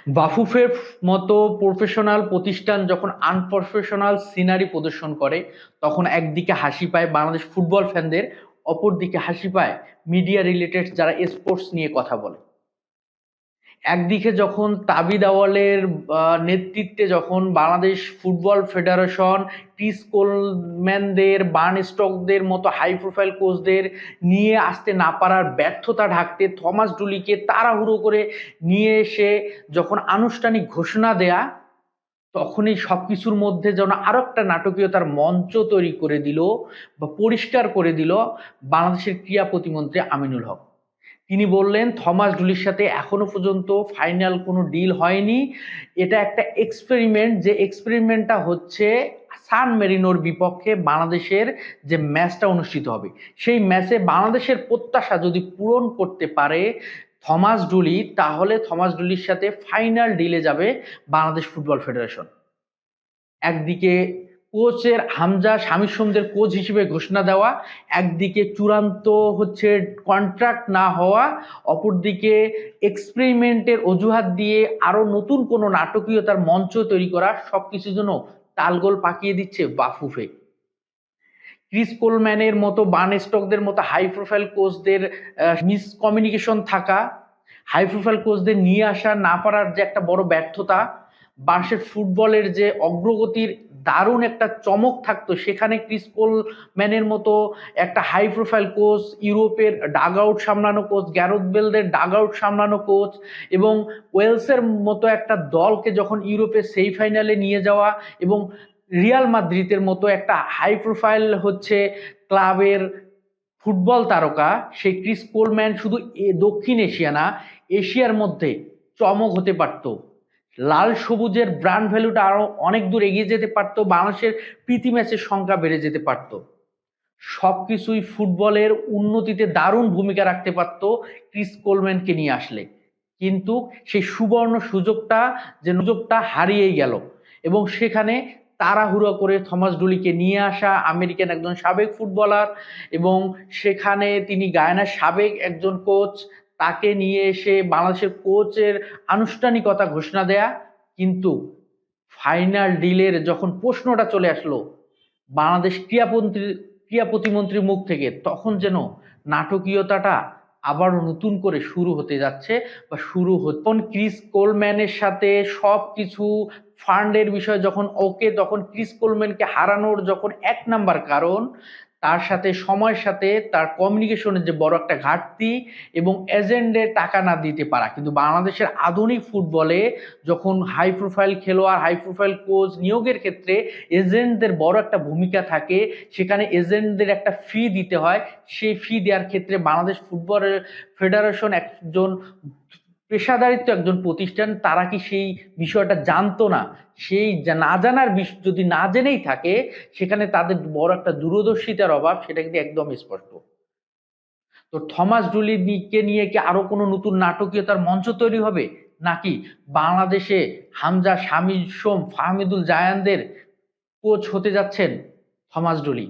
বাফুফের মতো প্রফেশনাল প্রতিষ্ঠান যখন আনপ্রফেশনাল সিনারি প্রদর্শন করে, তখন একদিকে হাসি পায় বাংলাদেশ ফুটবল ফ্যানদের, অপরদিকে হাসি পায় মিডিয়া রিলেটেড যারা স্পোর্টস নিয়ে কথা বলে। একদিকে যখন তাবিদ আওয়ালের নেতৃত্বে যখন বাংলাদেশ ফুটবল ফেডারেশন ক্রিস কোলম্যানদের, বার্ন স্টকদের মতো হাই প্রোফাইল কোচদের নিয়ে আসতে না পারার ব্যর্থতা ঢাকতে থমাস ডুলিকে তাড়াহুড়ো করে নিয়ে এসে যখন আনুষ্ঠানিক ঘোষণা দেয়া, তখনই সবকিছুর মধ্যে যেন আরো একটা নাটকীয়তার মঞ্চ তৈরি করে দিল বা পরিষ্কার করে দিল বাংলাদেশের ক্রীড়া প্রতিমন্ত্রী আমিনুল হক। তিনি বললেন থমাস ডুলির সাথে এখনো পর্যন্ত ফাইনাল কোনো ডিল হয়নি, এটা একটা এক্সপেরিমেন্ট, যে এক্সপেরিমেন্টটা হচ্ছে সান মেরিনোর বিপক্ষে বাংলাদেশের যে ম্যাচটা অনুষ্ঠিত হবে, সেই ম্যাচে বাংলাদেশের প্রত্যাশা যদি পূরণ করতে পারে থমাস ডুলি, তাহলে থমাস ডুলির সাথে ফাইনাল ডিলে যাবে বাংলাদেশ ফুটবল ফেডারেশন। একদিকে কোচের হামজা শামীর সোমদের কোচ হিসেবে ঘোষণা দেওয়া, একদিকে চূড়ান্ত হচ্ছে কন্ট্রাক্ট না হওয়া, অপরদিকে এক্সপেরিমেন্টের অজুহাত দিয়ে আরো নতুন কোনো নাটকীয়তার মঞ্চ তৈরি করা, সবকিছুর জন্য তালগোল পাকিয়ে দিচ্ছে বাফুফে। ক্রিস কোলম্যানের মতো, বার্ন স্টকদের মতো হাই প্রোফাইল কোচদের মিসকমিউনিকেশন থাকা, হাই প্রোফাইল কোচদের নিয়ে আসা না পারার যে একটা বড় ব্যর্থতা, বাংলাদেশের ফুটবলের যে অগ্রগতির দারুণ একটা চমক থাকতো, সেখানে ক্রিস কোলম্যানের মতো একটা হাই প্রোফাইল কোচ, ইউরোপের ডাগ আউট সামলানো কোচ, গ্যারেথ বেলদের ডাগ আউট সামলানো কোচ, এবং ওয়েলসের মতো একটা দলকে যখন ইউরোপের সেমিফাইনালে নিয়ে যাওয়া, এবং রিয়াল মাদ্রিদের মতো একটা হাই প্রোফাইল হচ্ছে ক্লাবের ফুটবল তারকা, সেই ক্রিস কোলম্যান শুধু দক্ষিণ এশিয়া না, এশিয়ার মধ্যে চমক হতে পারত। লাল সবুজের ব্র্যান্ড ভ্যালুটা আরো অনেক দূর এগিয়ে যেতে পারতো, বাংলাদেশের প্রীতি ম্যাচের সংখ্যা বেড়ে যেতে পারত, সবকিছুই ফুটবলের উন্নতিতে দারুণ ভূমিকা রাখতে পারত ক্রিস কোলম্যানকে নিয়ে আসলে। কিন্তু সেই সুবর্ণ সুযোগটা হারিয়েই গেল, এবং সেখানে তাড়াহুড়ো করে থমাস ডুলিকে নিয়ে আসা, আমেরিকান একজন সাবেক ফুটবলার, এবং সেখানে তিনি গায়ানার সাবেক একজন কোচ, তাকে নিয়ে এসে বাংলাদেশের কোচের আনুষ্ঠানিকতা ঘোষণা দেয়া। কিন্তু ফাইনাল ডিলের যখন প্রশ্নটা চলে আসলো বাংলাদেশ ক্রীড়া প্রতিমন্ত্রীর মুখ থেকে, তখন যেন নাটকীয়তাটা আবার নতুন করে শুরু হতে যাচ্ছে বা শুরু হচ্ছে। ক্রিস কোলম্যানের সাথে সব কিছু ফান্ডের বিষয় যখন ওকে, তখন ক্রিস কোলম্যানকে হারানোর যখন এক নাম্বার কারণ তার সাথে সময়ের সাথে তার কমিউনিকেশনের যে বড় একটা ঘাটতি, এবং এজেন্টে টাকা না দিতে পারা। কিন্তু বাংলাদেশের আধুনিক ফুটবলে যখন হাই প্রোফাইল খেলোয়াড়, হাই প্রোফাইল কোচ নিয়োগের ক্ষেত্রে এজেন্টদের বড় একটা ভূমিকা থাকে, সেখানে এজেন্টদের একটা ফি দিতে হয়। সেই ফি দেওয়ার ক্ষেত্রে বাংলাদেশ ফুটবল ফেডারেশন একজন পেশাদারিত্ব একজন প্রতিষ্ঠান, তারা কি সেই বিষয়টা জানতো না? সেই না জানার যদি না জেনেই থাকে, সেখানে তাদের বড় একটা দূরদর্শিতার অভাব, সেটা কিন্তু একদম স্পষ্ট। তো থমাস ডুলিকে নিয়ে কি আরো কোনো নতুন নাটকীয়তার মঞ্চ তৈরি হবে, নাকি বাংলাদেশে হামজা শামীর সোম, ফাহমিদুল জায়ানদের কোচ হতে যাচ্ছেন থমাস ডুলি?